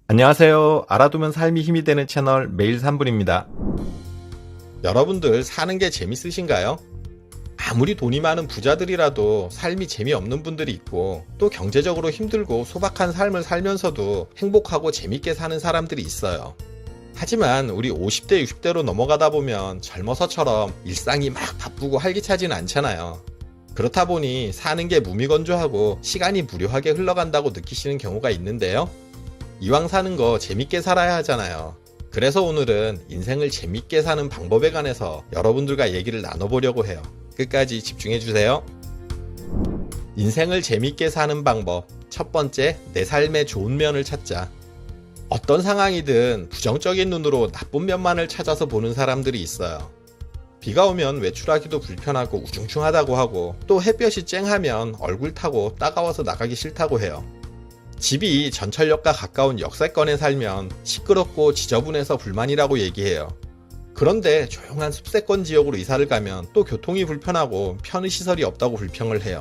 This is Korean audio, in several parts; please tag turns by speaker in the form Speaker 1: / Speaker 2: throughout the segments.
Speaker 1: 안녕하세요. 알아두면 삶이 힘이 되는 채널 매일 3분입니다. 여러분들 사는 게 재밌으신가요? 아무리 돈이 많은 부자들이라도 삶이 재미없는 분들이 있고 또 경제적으로 힘들고 소박한 삶을 살면서도 행복하고 재밌게 사는 사람들이 있어요. 하지만 우리 50대, 60대로 넘어가다 보면 젊어서처럼 일상이 막 바쁘고 활기차지는 않잖아요. 그렇다 보니 사는 게 무미건조하고 시간이 무료하게 흘러간다고 느끼시는 경우가 있는데요. 이왕 사는 거 재밌게 살아야 하잖아요. 그래서 오늘은 인생을 재밌게 사는 방법에 관해서 여러분들과 얘기를 나눠보려고 해요. 끝까지 집중해주세요. 인생을 재밌게 사는 방법. 첫 번째, 내 삶의 좋은 면을 찾자. 어떤 상황이든 부정적인 눈으로 나쁜 면만을 찾아서 보는 사람들이 있어요. 비가 오면 외출하기도 불편하고 우중충하다고 하고 또 햇볕이 쨍하면 얼굴 타고 따가워서 나가기 싫다고 해요. 집이 전철역과 가까운 역세권에 살면 시끄럽고 지저분해서 불만이라고 얘기해요. 그런데 조용한 숲세권 지역으로 이사를 가면 또 교통이 불편하고 편의시설이 없다고 불평을 해요.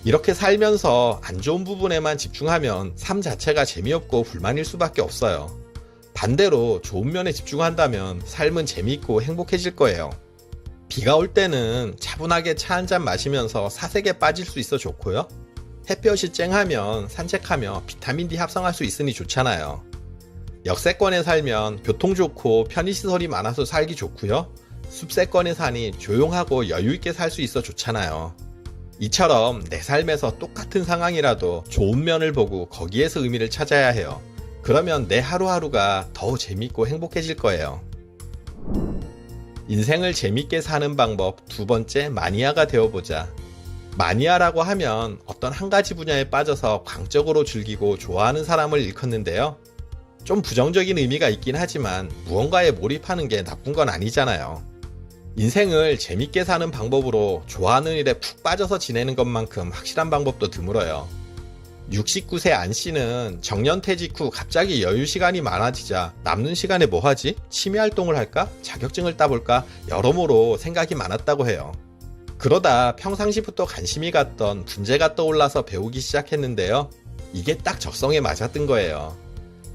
Speaker 1: 이렇게 살면서 안 좋은 부분에만 집중하면 삶 자체가 재미없고 불만일 수밖에 없어요. 반대로 좋은 면에 집중한다면 삶은 재미있고 행복해질 거예요. 비가 올 때는 차분하게 차 한잔 마시면서 사색에 빠질 수 있어 좋고요. 햇볕이 쨍하면 산책하며 비타민D 합성할 수 있으니 좋잖아요. 역세권에 살면 교통 좋고 편의시설이 많아서 살기 좋고요. 숲세권에 사니 조용하고 여유있게 살 수 있어 좋잖아요. 이처럼 내 삶에서 똑같은 상황이라도 좋은 면을 보고 거기에서 의미를 찾아야 해요. 그러면 내 하루하루가 더 재밌고 행복해질 거예요. 인생을 재밌게 사는 방법. 두 번째, 마니아가 되어보자. 마니아라고 하면 어떤 한 가지 분야에 빠져서 광적으로 즐기고 좋아하는 사람을 일컫는데요. 좀 부정적인 의미가 있긴 하지만 무언가에 몰입하는 게 나쁜 건 아니잖아요. 인생을 재밌게 사는 방법으로 좋아하는 일에 푹 빠져서 지내는 것만큼 확실한 방법도 드물어요. 69세 안 씨는 정년퇴직 후 갑자기 여유 시간이 많아지자 남는 시간에 뭐 하지? 취미 활동을 할까? 자격증을 따볼까? 여러모로 생각이 많았다고 해요. 그러다 평상시부터 관심이 갔던 분재가 떠올라서 배우기 시작했는데요. 이게 딱 적성에 맞았던 거예요.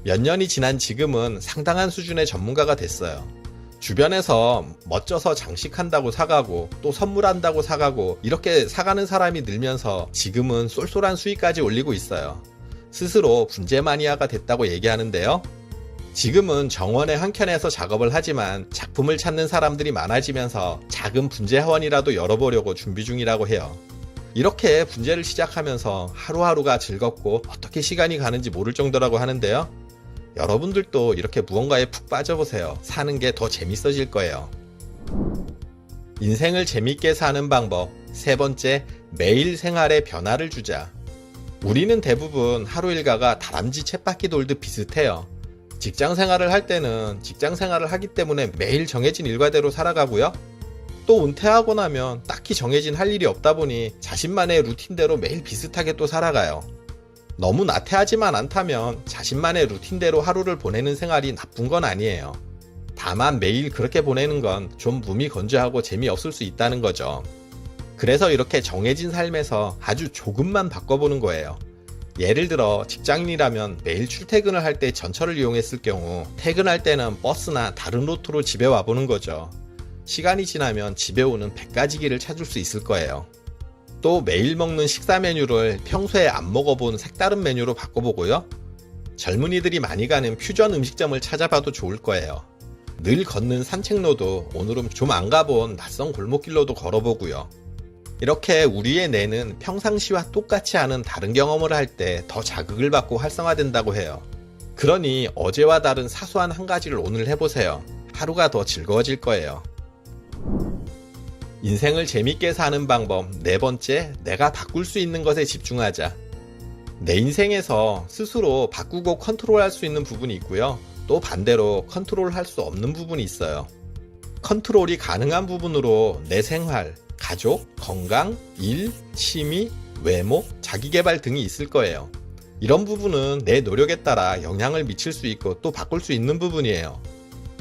Speaker 1: 몇 년이 지난 지금은 상당한 수준의 전문가가 됐어요. 주변에서 멋져서 장식한다고 사가고 또 선물한다고 사가고 이렇게 사가는 사람이 늘면서 지금은 쏠쏠한 수익까지 올리고 있어요. 스스로 분재 마니아가 됐다고 얘기하는데요. 지금은 정원의 한켠에서 작업을 하지만 작품을 찾는 사람들이 많아지면서 작은 분재 하원이라도 열어보려고 준비 중이라고 해요. 이렇게 분재를 시작하면서 하루하루가 즐겁고 어떻게 시간이 가는지 모를 정도라고 하는데요. 여러분들도 이렇게 무언가에 푹 빠져보세요. 사는 게 더 재밌어질 거예요. 인생을 재밌게 사는 방법. 세 번째, 매일 생활에 변화를 주자. 우리는 대부분 하루 일과가 다람쥐 쳇바퀴 돌듯 비슷해요. 직장 생활을 할 때는 직장 생활을 하기 때문에 매일 정해진 일과대로 살아가고요. 또 은퇴하고 나면 딱히 정해진 할 일이 없다 보니 자신만의 루틴대로 매일 비슷하게 또 살아가요. 너무 나태하지만 않다면 자신만의 루틴대로 하루를 보내는 생활이 나쁜 건 아니에요. 다만 매일 그렇게 보내는 건 좀 무미건조하고 재미없을 수 있다는 거죠. 그래서 이렇게 정해진 삶에서 아주 조금만 바꿔보는 거예요. 예를 들어 직장인이라면 매일 출퇴근을 할 때 전철을 이용했을 경우 퇴근할 때는 버스나 다른 루트로 집에 와보는 거죠. 시간이 지나면 집에 오는 100가지 길을 찾을 수 있을 거예요. 또 매일 먹는 식사 메뉴를 평소에 안 먹어본 색다른 메뉴로 바꿔보고요. 젊은이들이 많이 가는 퓨전 음식점을 찾아봐도 좋을 거예요. 늘 걷는 산책로도 오늘은 좀 안 가본 낯선 골목길로도 걸어보고요. 이렇게 우리의 뇌는 평상시와 똑같이 하는 다른 경험을 할 때 더 자극을 받고 활성화된다고 해요. 그러니 어제와 다른 사소한 한 가지를 오늘 해보세요. 하루가 더 즐거워질 거예요. 인생을 재밌게 사는 방법. 네 번째, 내가 바꿀 수 있는 것에 집중하자. 내 인생에서 스스로 바꾸고 컨트롤할 수 있는 부분이 있고요. 또 반대로 컨트롤할 수 없는 부분이 있어요. 컨트롤이 가능한 부분으로 내 생활, 가족, 건강, 일, 취미, 외모, 자기계발 등이 있을 거예요. 이런 부분은 내 노력에 따라 영향을 미칠 수 있고 또 바꿀 수 있는 부분이에요.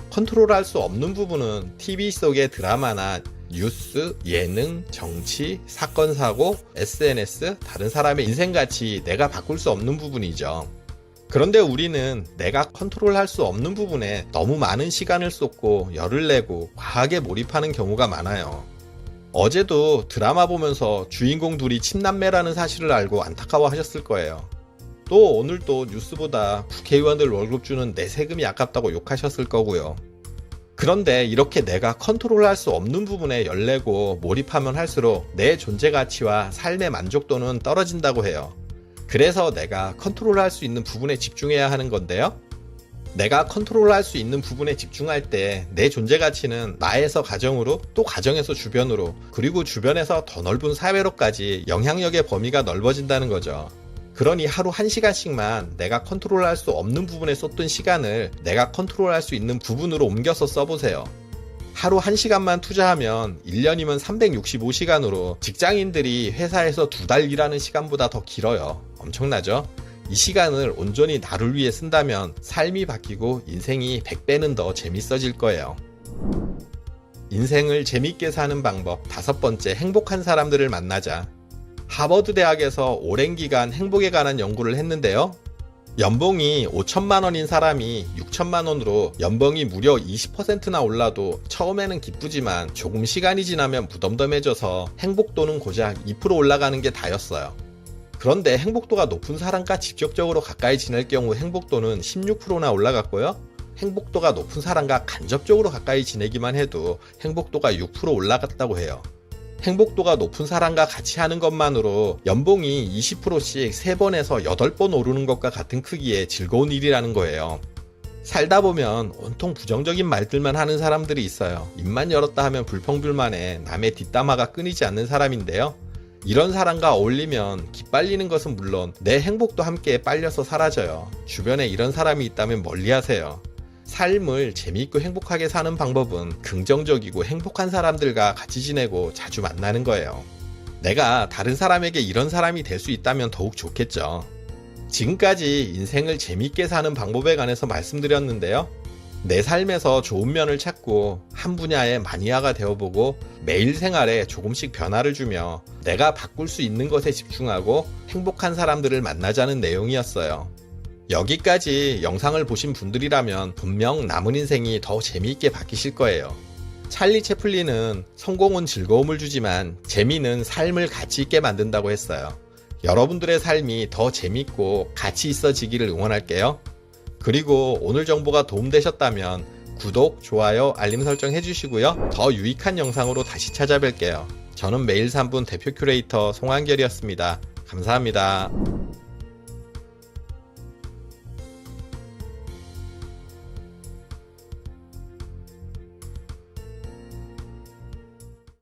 Speaker 1: 컨트롤할 수 없는 부분은 TV 속의 드라마나 뉴스, 예능, 정치, 사건, 사고, SNS, 다른 사람의 인생같이 내가 바꿀 수 없는 부분이죠. 그런데 우리는 내가 컨트롤할 수 없는 부분에 너무 많은 시간을 쏟고 열을 내고 과하게 몰입하는 경우가 많아요. 어제도 드라마 보면서 주인공 둘이 친남매라는 사실을 알고 안타까워하셨을 거예요. 또 오늘 또 뉴스보다 국회의원들 월급 주는 내 세금이 아깝다고 욕하셨을 거고요. 그런데 이렇게 내가 컨트롤할 수 없는 부분에 열내고 몰입하면 할수록 내 존재 가치와 삶의 만족도는 떨어진다고 해요. 그래서 내가 컨트롤할 수 있는 부분에 집중해야 하는 건데요. 내가 컨트롤할 수 있는 부분에 집중할 때 내 존재 가치는 나에서 가정으로, 또 가정에서 주변으로, 그리고 주변에서 더 넓은 사회로까지 영향력의 범위가 넓어진다는 거죠. 그러니 하루 1시간씩만 내가 컨트롤할 수 없는 부분에 쏟던 시간을 내가 컨트롤할 수 있는 부분으로 옮겨서 써보세요. 하루 1시간만 투자하면 1년이면 365시간으로 직장인들이 회사에서 2달 일하는 시간보다 더 길어요. 엄청나죠? 이 시간을 온전히 나를 위해 쓴다면 삶이 바뀌고 인생이 100배는 더 재밌어질 거예요. 인생을 재밌게 사는 방법 5번째, 행복한 사람들을 만나자. 하버드 대학에서 오랜 기간 행복에 관한 연구를 했는데요. 연봉이 5천만 원인 사람이 6천만 원으로 연봉이 무려 20%나 올라도 처음에는 기쁘지만 조금 시간이 지나면 무덤덤해져서 행복도는 고작 2% 올라가는 게 다였어요. 그런데 행복도가 높은 사람과 직접적으로 가까이 지낼 경우 행복도는 16%나 올라갔고요. 행복도가 높은 사람과 간접적으로 가까이 지내기만 해도 행복도가 6% 올라갔다고 해요. 행복도가 높은 사람과 같이 하는 것만으로 연봉이 20%씩 3번에서 8번 오르는 것과 같은 크기의 즐거운 일이라는 거예요. 살다 보면 온통 부정적인 말들만 하는 사람들이 있어요. 입만 열었다 하면 불평불만에 남의 뒷담화가 끊이지 않는 사람인데요. 이런 사람과 어울리면 기빨리는 것은 물론 내 행복도 함께 빨려서 사라져요. 주변에 이런 사람이 있다면 멀리하세요. 삶을 재미있고 행복하게 사는 방법은 긍정적이고 행복한 사람들과 같이 지내고 자주 만나는 거예요. 내가 다른 사람에게 이런 사람이 될 수 있다면 더욱 좋겠죠. 지금까지 인생을 재미있게 사는 방법에 관해서 말씀드렸는데요. 내 삶에서 좋은 면을 찾고 한 분야의 마니아가 되어보고 매일 생활에 조금씩 변화를 주며 내가 바꿀 수 있는 것에 집중하고 행복한 사람들을 만나자는 내용이었어요. 여기까지 영상을 보신 분들이라면 분명 남은 인생이 더 재미있게 바뀌실 거예요. 찰리 채플린은 성공은 즐거움을 주지만 재미는 삶을 가치 있게 만든다고 했어요. 여러분들의 삶이 더 재밌고 가치 있어지기를 응원할게요. 그리고 오늘 정보가 도움되셨다면 구독, 좋아요, 알림 설정 해주시고요. 더 유익한 영상으로 다시 찾아뵐게요. 저는 매일 3분 대표 큐레이터 송한결이었습니다. 감사합니다.